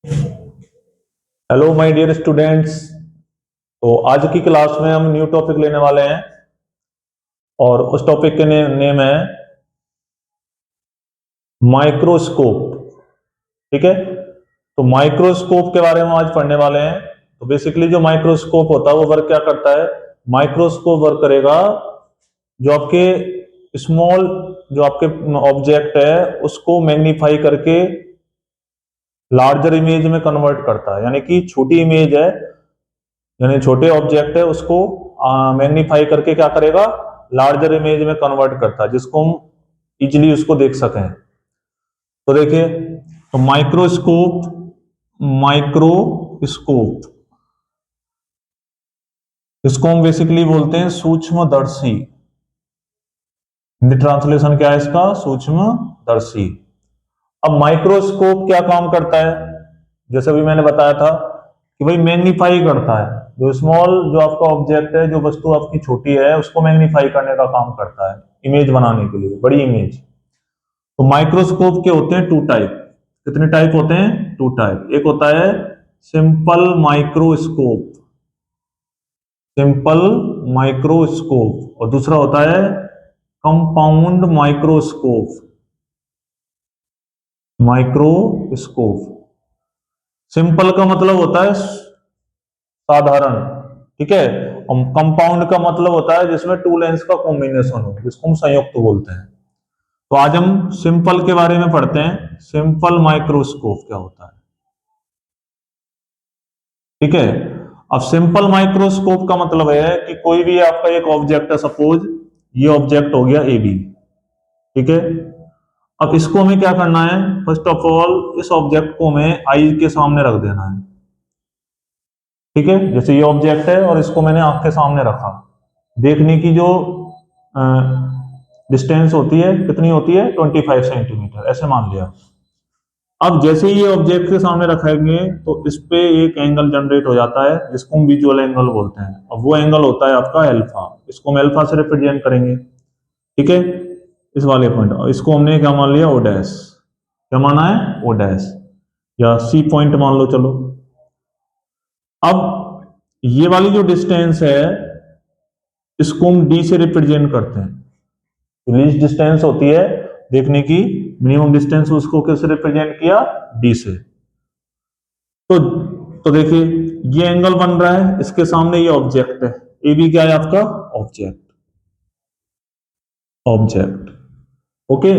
Hello my dear students. तो आज की क्लास में हम न्यू टॉपिक लेने वाले हैं और उस टॉपिक के नेम है माइक्रोस्कोप। ठीक है, तो माइक्रोस्कोप के बारे में आज पढ़ने वाले हैं। तो बेसिकली जो माइक्रोस्कोप होता है वो वर्क क्या करता है? माइक्रोस्कोप वर्क करेगा जो आपके स्मॉल जो आपके ऑब्जेक्ट है उसको मैग्नीफाई करके लार्जर इमेज में कन्वर्ट करता है। यानी कि छोटी इमेज है, यानी छोटे ऑब्जेक्ट है, उसको मैग्नीफाई करके क्या करेगा? लार्जर इमेज में कन्वर्ट करता है, जिसको हम इजिली उसको देख सकें। तो देखिए, तो माइक्रोस्कोप इसको हम बेसिकली बोलते हैं सूक्ष्मदर्शी। हिंदी ट्रांसलेशन क्या है इसका? सूक्ष्मदर्शी। अब माइक्रोस्कोप क्या काम करता है? जैसे भी मैंने बताया था कि भाई मैग्नीफाई करता है। जो स्मॉल जो आपका ऑब्जेक्ट है, जो वस्तु आपकी छोटी है, उसको मैग्नीफाई करने का काम करता है इमेज बनाने के लिए, बड़ी इमेज। तो माइक्रोस्कोप के होते हैं टू टाइप। कितने टाइप होते हैं? Two type. एक होता है सिंपल माइक्रोस्कोप, सिंपल माइक्रोस्कोप, और दूसरा होता है कंपाउंड माइक्रोस्कोप, माइक्रोस्कोप। सिंपल का मतलब होता है साधारण, ठीक है। और कंपाउंड का मतलब होता है जिसमें टू लेंस का कॉम्बिनेशन हो, जिसको हम संयुक्त बोलते हैं। तो आज हम सिंपल के बारे में पढ़ते हैं, सिंपल माइक्रोस्कोप क्या होता है। ठीक है, अब सिंपल माइक्रोस्कोप का मतलब है कि कोई भी आपका एक ऑब्जेक्ट है, सपोज ये ऑब्जेक्ट हो गया ए बी। ठीक है, अब इसको हमें क्या करना है? फर्स्ट ऑफ ऑल इस ऑब्जेक्ट को हमें आई के सामने रख देना है। ठीक है, जैसे ये ऑब्जेक्ट है और इसको मैंने आंख के सामने रखा। देखने की जो डिस्टेंस होती है कितनी होती है? 25 सेंटीमीटर, ऐसे मान लिया। अब जैसे ही ये ऑब्जेक्ट के सामने रखेंगे तो इस पे एक एंगल जनरेट हो जाता है, जिसको हम विजुअल एंगल बोलते हैं। अब वो एंगल होता है आपका अल्फा। इसको हम अल्फा से रिप्रेजेंट करेंगे। ठीक है, इस वाले पॉइंट, इसको हमने क्या मान लिया? O dash. क्या माना है? ओ डैश, या सी पॉइंट मान लो। चलो, अब ये वाली जो डिस्टेंस है इसको हम डी से रिप्रेजेंट करते हैं। तो लीस्ट डिस्टेंस होती है देखने की, मिनिमम डिस्टेंस, उसको कैसे रिप्रेजेंट किया? डी से। तो तो देखिए ये एंगल बन रहा है, इसके सामने ये ऑब्जेक्ट है। ए बी क्या है आपका? Object, object. ओके,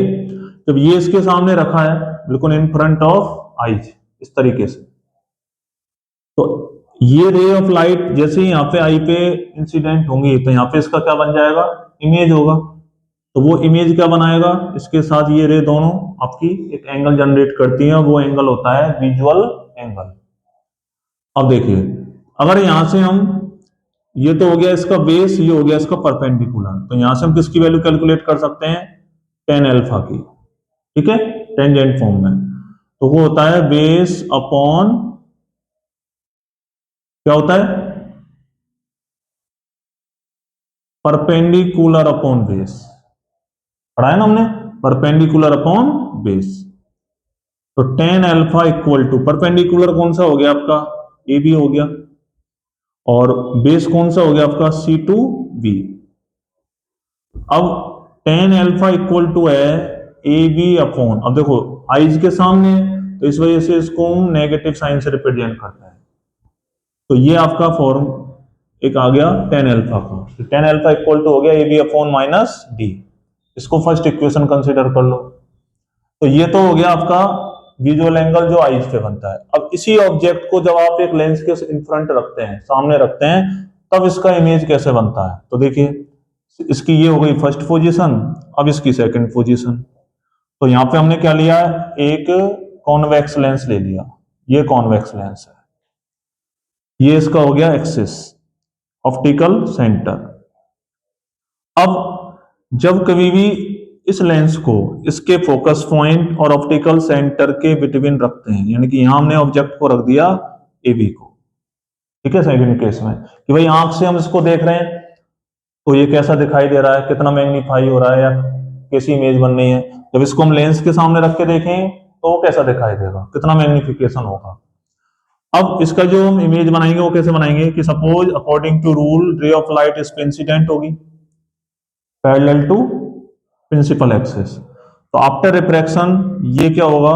जब ये इसके सामने रखा है बिल्कुल इन फ्रंट ऑफ आईज, इस तरीके से, तो ये रे ऑफ लाइट जैसे ही यहाँ पे आई पे इंसिडेंट होंगी तो यहाँ पे इसका क्या बन जाएगा? इमेज होगा। तो वो इमेज क्या बनाएगा? इसके साथ ये रे दोनों आपकी एक एंगल जनरेट करती हैं, वो एंगल होता है विजुअल एंगल। अब देखिए, अगर यहां से हम, ये तो हो गया इसका बेस, ये हो गया इसका परपेंडिकुलर, तो यहां से हम किसकी वैल्यू कैलकुलेट कर सकते हैं? टेन अल्फा की। ठीक है, टेंजेंट फॉर्म में। तो वो होता है बेस अपॉन, क्या होता है? Perpendicular upon base. पढ़ा है ना हमने, परपेंडिकुलर अपॉन बेस। तो tan alpha equal to, perpendicular कौन सा हो गया आपका? ए बी हो गया, और बेस कौन सा हो गया आपका? सी टू बी। अब टेन अल्फा इक्वल टू है ए बी अपॉन, अब देखो आइज के सामने, तो इस वजह से इसको हम नेगेटिव साइन से रिप्रेजेंट करते हैं। तो ये आपका फॉर्म एक आ गया टेन अल्फा का। टेन अल्फा इक्वल टू हो गया A B upon minus D. इसको फर्स्ट इक्वेशन कंसिडर कर लो। तो ये तो हो गया आपका विजुअल एंगल जो आईज पे बनता है। अब इसी ऑब्जेक्ट को जब आप एक लेंस के इन फ्रंट रखते हैं, सामने रखते हैं, तब इसका इमेज कैसे बनता है? तो देखिए, इसकी ये हो गई फर्स्ट पोजीशन, अब इसकी सेकंड पोजीशन। तो यहां पे हमने क्या लिया? एक कॉन्वेक्स लेंस ले लिया। ये कॉन्वेक्स लेंस है, ये इसका हो गया एक्सिस, ऑप्टिकल सेंटर। अब जब कभी भी इस लेंस को इसके फोकस पॉइंट और ऑप्टिकल सेंटर के बिटवीन रखते हैं, यानी कि यहां हमने ऑब्जेक्ट को रख दिया ए बी को। ठीक है, सेकंड केस में कि भाई आंख से हम इसको देख रहे हैं तो ये कैसा दिखाई दे रहा है, कितना मैग्नीफाई हो रहा है, या कैसी इमेज बन रही है। जब इसको हम लेंस के सामने रख के देखें तो वो कैसा दिखाई देगा, कितना मैग्निफिकेशन होगा। अब इसका जो हम इमेज बनाएंगे वो कैसे बनाएंगे कि suppose according to rule ray of light is incident होगी पैरेलल टू प्रिंसिपल एक्सिस। तो आफ्टर रिफ्रैक्शन ये क्या होगा,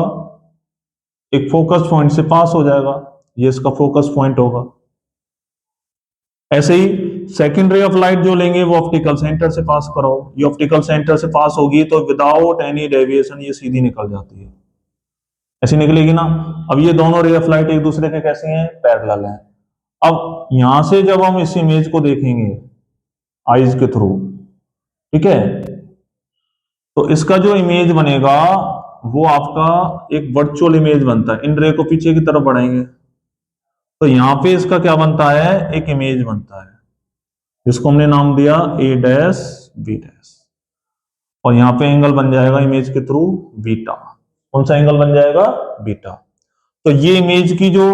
एक फोकस पॉइंट से पास हो जाएगा, ये इसका फोकस पॉइंट होगा। ऐसे ही सेकेंड रे ऑफ लाइट जो लेंगे वो ऑप्टिकल सेंटर से पास कराओ, ये ऑप्टिकल सेंटर से पास होगी तो विदाउट एनी डेविएशन ये सीधी निकल जाती है, ऐसी निकलेगी ना। अब ये दोनों रे ऑफ लाइट एक दूसरे के कैसे हैं, पैरेलल हैं। अब यहां से जब हम इस इमेज को देखेंगे आईज के थ्रू, ठीक है, तो इसका जो इमेज बनेगा वो आपका एक वर्चुअल इमेज बनता है। इन रे को पीछे की तरफ बढ़ाएंगे तो यहां पे इसका क्या बनता है, एक इमेज बनता है जिसको हमने नाम दिया ए डैश बी डैश, और यहां पे एंगल बन जाएगा इमेज के थ्रू बीटा। कौन सा एंगल बन जाएगा, बीटा। तो ये इमेज की जो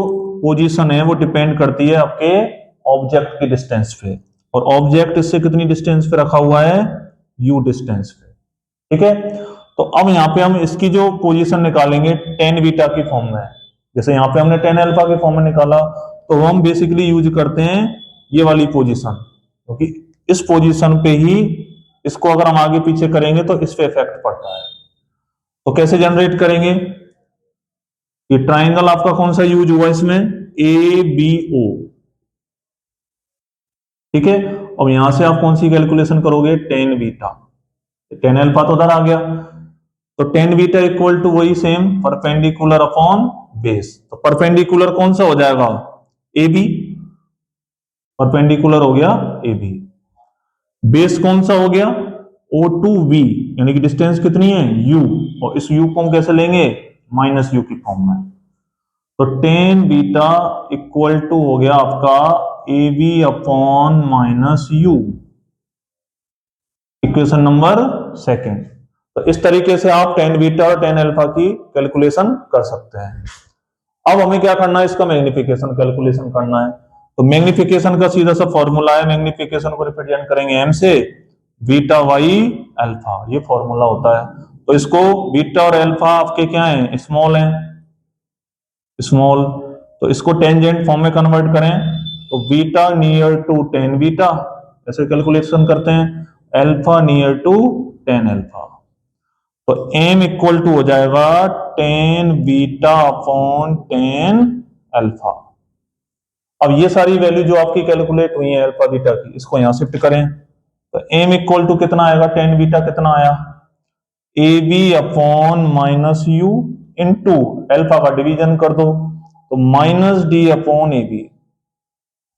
पोजीशन है वो डिपेंड करती है आपके ऑब्जेक्ट की डिस्टेंस पे, और ऑब्जेक्ट इससे कितनी डिस्टेंस पे रखा हुआ है, यू डिस्टेंस पे, ठीक है। तो अब यहाँ पे हम इसकी जो पोजीशन निकालेंगे टेन बीटा की फॉर्म में, जैसे यहाँ पे हमने टेन अल्फा के फॉर्म में निकाला, तो हम बेसिकली यूज करते हैं ये वाली पोजीशन, क्योंकि इस पोजीशन पे ही इसको अगर हम आगे पीछे करेंगे तो इस पे इफेक्ट पड़ता है। तो कैसे जनरेट करेंगे, ये ट्राइंगल आपका कौन सा यूज हुआ इसमें, ए बी ओ, ठीक है। अब यहां से आप कौन सी कैलकुलेशन करोगे, टेन बीटा, टेन अल्फा तो उधर आ गया, तो टेन बीटा इक्वल टू वही सेम परपेंडिकुलर अपॉन बेस। तो परपेंडिकुलर कौन सा हो जाएगा, ए बी, परपेंडिकुलर हो गया ए बी। बेस कौन सा हो गया, ओ टू वी, यानी कि डिस्टेंस कितनी है, यू, और इस यू को हम कैसे लेंगे, माइनस यू की फॉर्म में। तो टेन बीटा इक्वल टू हो गया आपका A B upon minus U, equation number second. तो इस तरीके से आप टेन बीटा और टेन अल्फा की कैलकुलेशन कर सकते हैं। अब हमें क्या करना है, इसका मैग्निफिकेशन कैलकुलेशन करना है। तो मैग्निफिकेशन का सीधा सा फॉर्मूला है, मैग्निफिकेशन को रिप्रेजेंट करेंगे एम से, बीटा वाई अल्फा, ये फॉर्मूला होता है। तो इसको बीटा और अल्फा आपके क्या है, स्मॉल है, स्मॉल, तो इसको टेंजेंट फॉर्म में कन्वर्ट करें तो beta near to tan beta, ऐसे कैलकुलेशन करते हैं, alpha near to tan alpha. तो एम इक्वल टू हो जाएगा tan beta upon tan alpha. अब ये सारी वैल्यू जो आपकी कैलकुलेट हुई है अल्फा बीटा की, इसको यहां शिफ्ट करें तो एम इक्वल टू कितना आएगा, टेन बीटा कितना आया, A B upon minus U into alpha का डिवीजन कर दो तो minus D upon A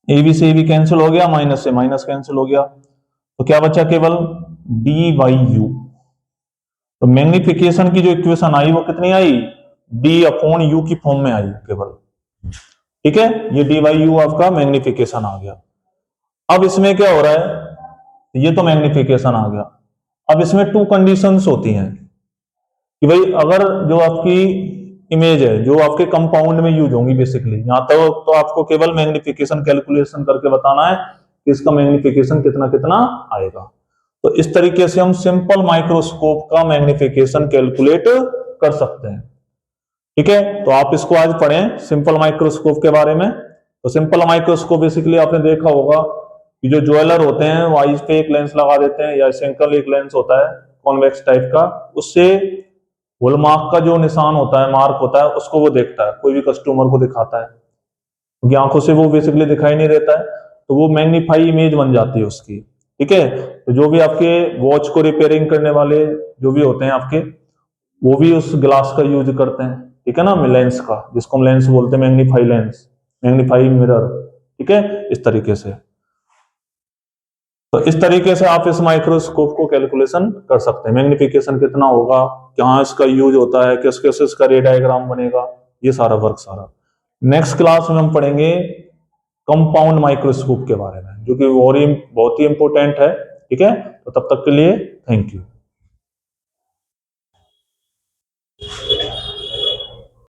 B से ए बी कैंसिल हो गया, माइनस से माइनस कैंसिल हो गया, तो क्या बचा केवल डी बाई यू। तो मैग्निफिकेशन की जो इक्वेशन आई वो कितनी आई, डी अपॉन यू की फॉर्म में आई केवल, ठीक है। ये डी बाई यू आपका मैग्निफिकेशन आ गया। अब इसमें क्या हो रहा है, ये तो मैग्निफिकेशन आ गया। अब इसमें टू कंडीशंस होती हैं कि भाई अगर जो आपकी इमेज है जो आपके कंपाउंड में यूज होंगी, बेसिकली यहां तक तो आपको केवल मैग्निफिकेशन कैलकुलेशन करके बताना है कि इसका मैग्निफिकेशन कितना कितना आएगा। तो इस तरीके से हम सिंपल माइक्रोस्कोप का मैग्निफिकेशन कैलकुलेट कर सकते हैं, ठीक है। तो आप इसको आज पढ़ें सिंपल माइक्रोस्कोप के बारे में। तो सिंपल माइक्रोस्कोप बेसिकली आपने देखा होगा कि जो ज्वेलर होते हैं वो आईज पे एक लेंस लगा देते हैं, या सिंगल एक लेंस होता है कॉन्वेक्स टाइप का, उससे हॉलमार्क का जो निशान होता है, मार्क होता है, उसको वो देखता है, कोई भी कस्टमर को दिखाता है, क्योंकि आंखों से वो बेसिकली दिखाई नहीं देता है, तो वो मैग्नीफाई इमेज बन जाती है उसकी, ठीक है। तो जो भी आपके वॉच को रिपेयरिंग करने वाले जो भी होते हैं आपके, वो भी उस ग्लास का यूज करते हैं, ठीक है ना, लेंस का, जिसको हम लेंस बोलते हैं, मैग्नीफाई लेंस, मैग्नीफाई मिरर, ठीक है, इस तरीके से। तो इस तरीके से आप इस माइक्रोस्कोप को कैलकुलेशन कर सकते हैं, मैग्निफिकेशन कितना होगा, कहाँ इसका यूज होता है, किस किस इसका रे डायग्राम बनेगा, ये सारा वर्क सारा। नेक्स्ट क्लास में हम पढ़ेंगे कंपाउंड माइक्रोस्कोप के बारे में, जो कि बहुत ही इंपॉर्टेंट है, ठीक है। तो तब तक के लिए थैंक यू।